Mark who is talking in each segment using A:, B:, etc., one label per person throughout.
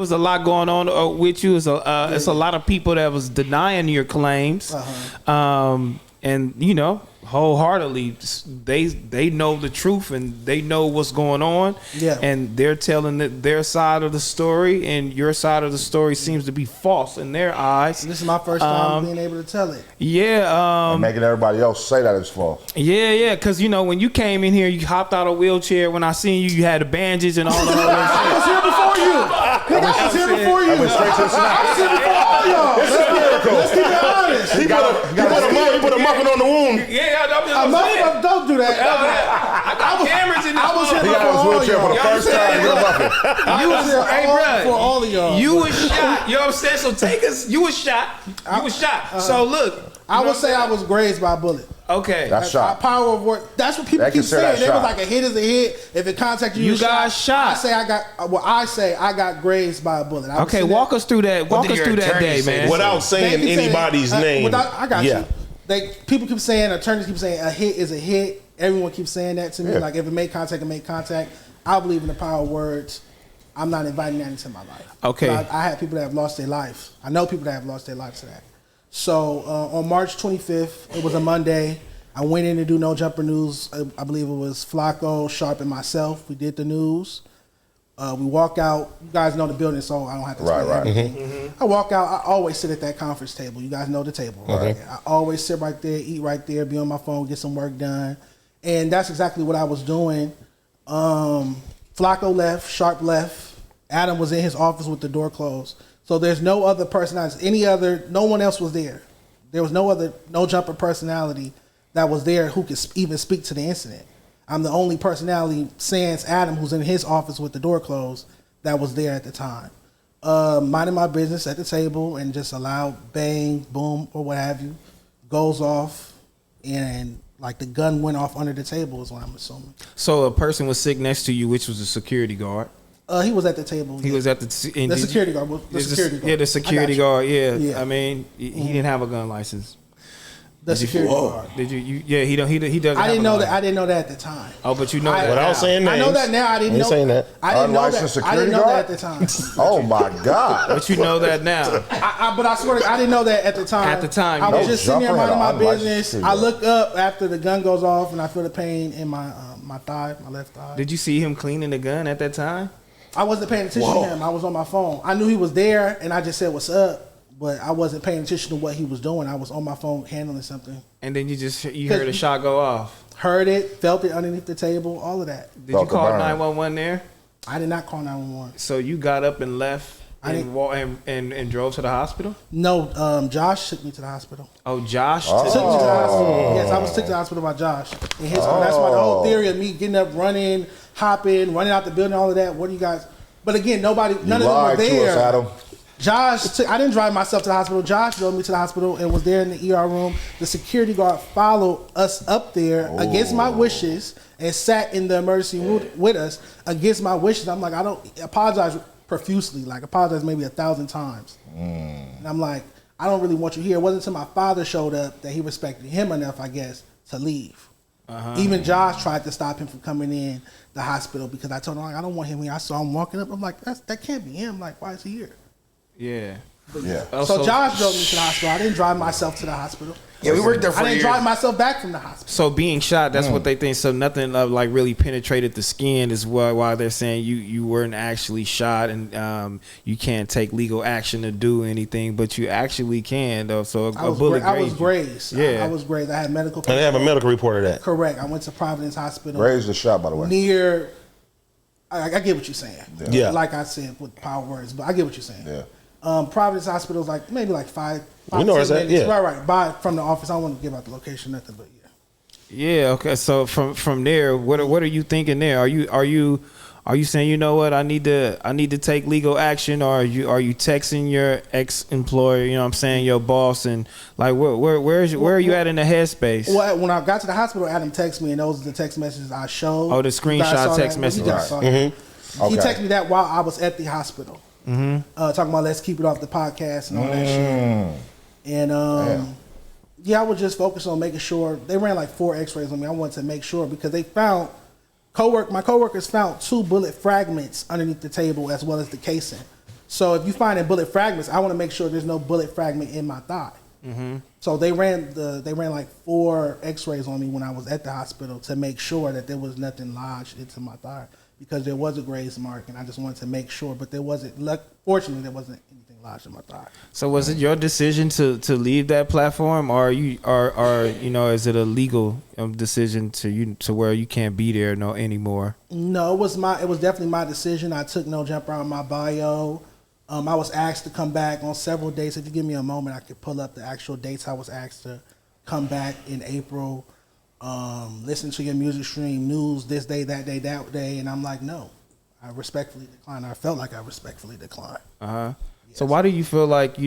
A: was a lot going on with you. It's a lot of people that was denying your claims, and you know, wholeheartedly, they know the truth and they know what's going on. Yeah, and they're telling their side of the story, and your side of the story seems to be false in their eyes.
B: This is my first time being able to tell it.
A: Yeah,
C: and making everybody else say that it's false.
A: Yeah, because you know when you came in here, you hopped out of a wheelchair. When I seen you, you had the bandages and all that.
B: I was here before you. I was here before you. I was here before all y'all. Let's keep it honest.
C: He put a muffin on the wound.
A: Yeah,
B: don't do that.
A: I got cameras in this.
B: I was here
C: He got his wheelchair for the first time.
B: You was here for all of y'all.
A: You was shot. You know what I'm saying? So take us. You was shot. You was shot. So look.
B: I would say I was grazed by a bullet.
A: Okay.
C: That's shot.
B: Power of work. That's what people keep saying. It was like a hit is a hit. If it contacted you,
A: you got shot.
B: I say I got grazed by a bullet.
A: Okay, walk us through that. Walk us through that day, man.
D: Without saying anybody's name.
B: I got you. People keep saying, attorneys keep saying a hit is a hit. Everyone keeps saying that to me. Like if it made contact, it made contact. I believe in the power of words. I'm not inviting that into my life.
A: Okay.
B: I had people that have lost their life. I know people that have lost their life to that. So on March 25th, it was a Monday. I went in to do No Jumper News. I believe it was Flacco, Sharp, and myself. We did the news. We walk out. You guys know the building, so I don't have to explain everything. I walk out. I always sit at that conference table. You guys know the table, right? I always sit right there, eat right there, be on my phone, get some work done. And that's exactly what I was doing. Flacco left, Sharp left. Adam was in his office with the door closed. So there's no other personality. No one else was there. There was no jumper personality that was there who could even speak to the incident. I'm the only personality, sans Adam, who's in his office with the door closed, that was there at the time. Minding my business at the table and just a loud bang, boom, or what have you, goes off, and like the gun went off under the table is what I'm assuming.
A: So a person was sitting next to you, which was a security guard.
B: He was at the table.
A: He was at the
B: security guard. The security guard.
A: Yeah, the security guard. Yeah. I mean, he didn't have a gun license.
B: The security guard.
A: Did you? Yeah, he doesn't.
B: I didn't know that. I didn't know that at the time.
A: Oh, but you know that.
D: Without saying names.
B: I know that now. I didn't know.
D: Saying that.
B: I didn't know that. I didn't know that at the time.
C: Oh my God!
A: But you know that now.
B: But I swear, I didn't know that at the time.
A: At the time,
B: I was just sitting there minding my business. I look up after the gun goes off, and I feel the pain in my thigh, my left thigh.
A: Did you see him cleaning the gun at that time?
B: I wasn't paying attention to him. I was on my phone. I knew he was there, and I just said, "What's up?" But I wasn't paying attention to what he was doing. I was on my phone handling something.
A: And then you heard a shot go off.
B: Heard it, felt it underneath the table, all of that.
A: Did you call 911 there?
B: I did not call 911.
A: So you got up and left and drove to the hospital?
B: No, Josh took me to the hospital.
A: Oh, Josh
B: took me to the hospital. Yes, I was taken to the hospital by Josh. And that's why the whole theory of me getting up, running, hopping, running out the building, all of that. What do you guys? But again, none of them were there.
C: Adam.
B: Josh, I didn't drive myself to the hospital. Josh drove me to the hospital and was there in the ER room. The security guard followed us up there against my wishes and sat in the emergency room with us against my wishes. I'm like, I don't apologize profusely, like apologize maybe 1,000 times. And I'm like, I don't really want you here. It wasn't until my father showed up that he respected him enough, I guess, to leave. Even Josh tried to stop him from coming in the hospital because I told him, like, I don't want him here. I saw him walking up. I'm like, that can't be him. Like, why is he here?
A: Yeah.
B: So Josh drove me to the hospital. I didn't drive myself to the hospital.
D: Yeah, we worked there for
B: I didn't drive myself back from the hospital.
A: So being shot, that's what they think. So nothing like really penetrated the skin is why they're saying you weren't actually shot and you can't take legal action to do anything, but you actually can though. So a bullet grazed.
B: I was grazed.
A: Yeah,
B: I was grazed. I had medical.
D: And they have a medical report of that.
B: Correct. I went to Providence Hospital.
C: Grazed the shot, by the way.
B: Near. I get what you're saying.
D: Yeah.
B: Like I said with power words, but I get what you're saying.
C: Yeah.
B: Providence Hospital is like maybe like five
D: we know where it's at.
B: Right. From the office. I don't want to give out the location, nothing, but yeah.
A: Yeah. Okay. So from there, what are you thinking there? Are you saying, you know what, I need to take legal action, or are you texting your ex-employer, you know what I'm saying, your boss, and like where are you at in the headspace?
B: Well, when I got to the hospital, Adam texted me, and those are the text messages I showed.
A: Oh, the screenshot text messages.
B: He texted me that while I was at the hospital. Talking about let's keep it off the podcast and all that shit. And I was just focused on making sure. They ran like 4 x-rays on me. I wanted to make sure because they found my coworkers found 2 bullet fragments underneath the table as well as the casing. So if you find bullet fragments, I want to make sure there's no bullet fragment in my thigh. So they ran like 4 X-rays on me when I was at the hospital to make sure that there was nothing lodged into my thigh, because there was a grazed mark, and I just wanted to make sure. But there wasn't. Fortunately, there wasn't anything lodged in my thigh.
A: So was it your decision to leave that platform, or is it a legal decision to where you can't be there anymore?
B: No, it was definitely my decision. I took no jumper out of my bio. I was asked to come back on several dates. If you give me a moment, I could pull up the actual dates I was asked to come back in April. Listen to your music stream, news, this day, that day. And I'm like, no, I respectfully declined. I felt like I respectfully declined.
A: Yes. So why do you feel like,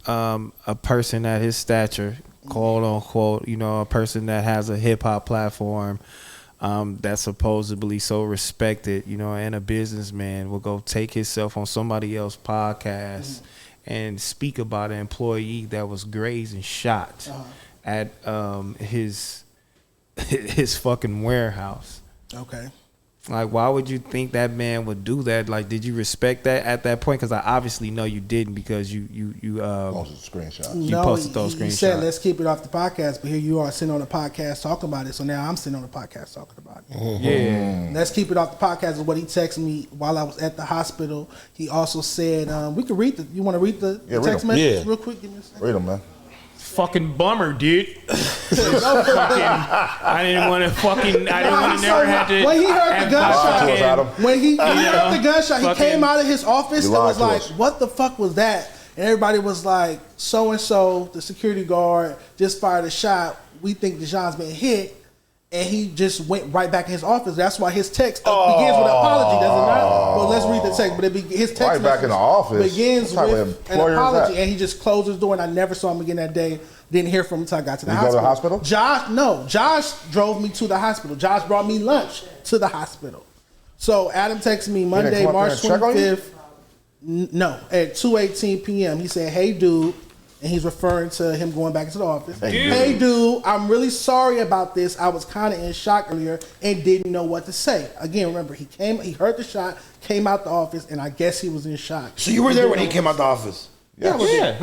A: a person at his stature, quote unquote, a person that has a hip hop platform, that's supposedly so respected, and a businessman will go take himself on somebody else's podcast and speak about an employee that was grazed and shot at his fucking warehouse?
B: Okay.
A: Like, why would you think that man would do that? Like, did you respect that at that point? Because I obviously know you didn't, because you
C: posted screenshots.
A: You posted those screenshots.
B: He said, let's keep it off the podcast, but here you are sitting on the podcast talking about it. So now I'm sitting on the podcast talking about it.
A: Yeah.
B: Let's keep it off the podcast is what he texted me while I was at the hospital. He also said, we could read you want to read the text message real quick? Give me a second.
C: Read them, man.
A: Fucking bummer, dude. I didn't want to never have to.
B: When he heard the gunshot, heard the gunshot, he came out of his office and was like, what the fuck was that? And everybody was like, so-and-so, the security guard, just fired a shot. We think Dejon's been hit. And he just went right back in his office. That's why his text begins with an apology, does it not? Well, let's read the text. But his text
C: right back in the office
B: begins with an apology, and he just closed his door. And I never saw him again that day. Didn't hear from him until I got to the hospital.
C: You go to the hospital?
B: Josh drove me to the hospital. Josh brought me lunch to the hospital. So Adam texted me Monday, March 25th. No, at 2:18 p.m. He said, "Hey, dude." And he's referring to him going back into the office. Hey, dude, I'm really sorry about this. I was kind of in shock earlier and didn't know what to say. Again, remember, he heard the shot, came out the office, and I guess he was in shock.
E: So you were there when he came out the office?
B: Yeah,
E: okay.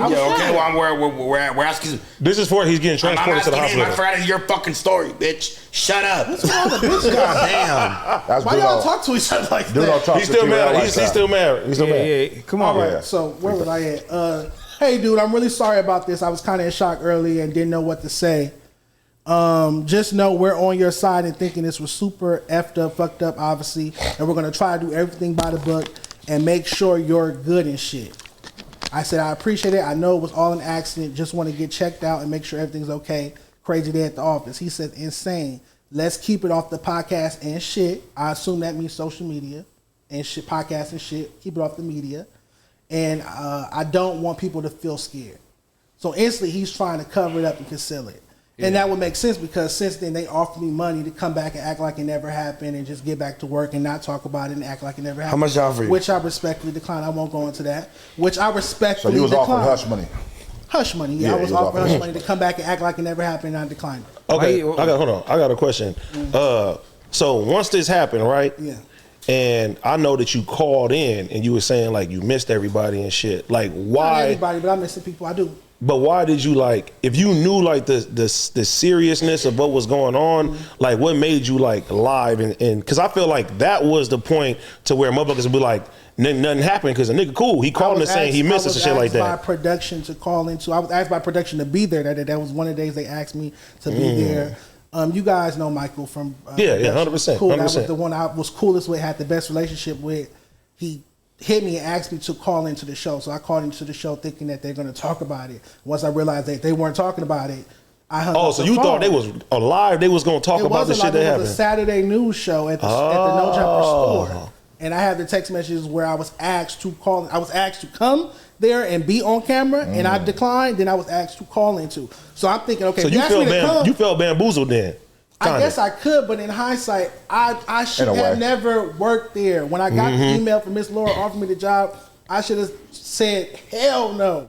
E: Well, we're asking.
D: This is for he's getting transported to the hospital.
E: I'm afraid of your fucking story, bitch. Shut up.
B: What's wrong with bitch?
E: Goddamn.
B: Why y'all talk to each other like that?
D: He's still married. He's still married. He's still married.
A: Yeah. Come on.
B: All right. So where was I at? Hey, dude, I'm really sorry about this. I was kind of in shock earlier and didn't know what to say. Just know we're on your side and thinking this was super effed up, fucked up, obviously. And we're going to try to do everything by the book and make sure you're good and shit. I said, I appreciate it. I know it was all an accident. Just want to get checked out and make sure everything's okay. Crazy day at the office. He said, insane. Let's keep it off the podcast and shit. I assume that means social media and shit, podcast and shit. Keep it off the media. And I don't want people to feel scared. So instantly, he's trying to cover it up and conceal it. Yeah. And that would make sense because since then, they offered me money to come back and act like it never happened and just get back to work and not talk about it and act like it never happened.
E: How much they offer you?
B: Which I respectfully declined. I won't go into that. Which I respectfully declined.
C: So you was offered hush money?
B: Hush money, yeah. I was offered hush money to come back and act like it never happened and I declined it.
D: Okay, hold on. I got a question. So once this happened, right?
B: Yeah.
D: And I know that you called in and you were saying like you missed everybody and shit. Like why?
B: Not everybody, but I miss the people I do.
D: But why did you like? If you knew like the seriousness of what was going on, like what made you like live and because I feel like that was the point to where motherfuckers would be like nothing happened because a nigga cool. He called us saying he missed us and shit like that.
B: I was asked by production to call into. I was asked by production to be there. That was one of the days they asked me to be there. You guys know Michael from
D: 100%.
B: Cool. That was the one I was coolest with, had the best relationship with. He hit me and asked me to call into the show, so I called into the show thinking that they're going to talk about it. Once I realized that they weren't talking about it, I hung up
D: so
B: the
D: you
B: phone.
D: Thought they was alive? They was going to talk about the shit that happened.
B: It was a Saturday news show at the No Jumper store, and I have the text messages where I was asked to call. I was asked to come there and be on camera, and I declined. Then I was asked to call into. So I'm thinking, okay,
D: so you felt bamboozled then.
B: I guess I could, but in hindsight, I should have never worked there. When I got the email from Miss Laura offering me the job, I should have said, hell no.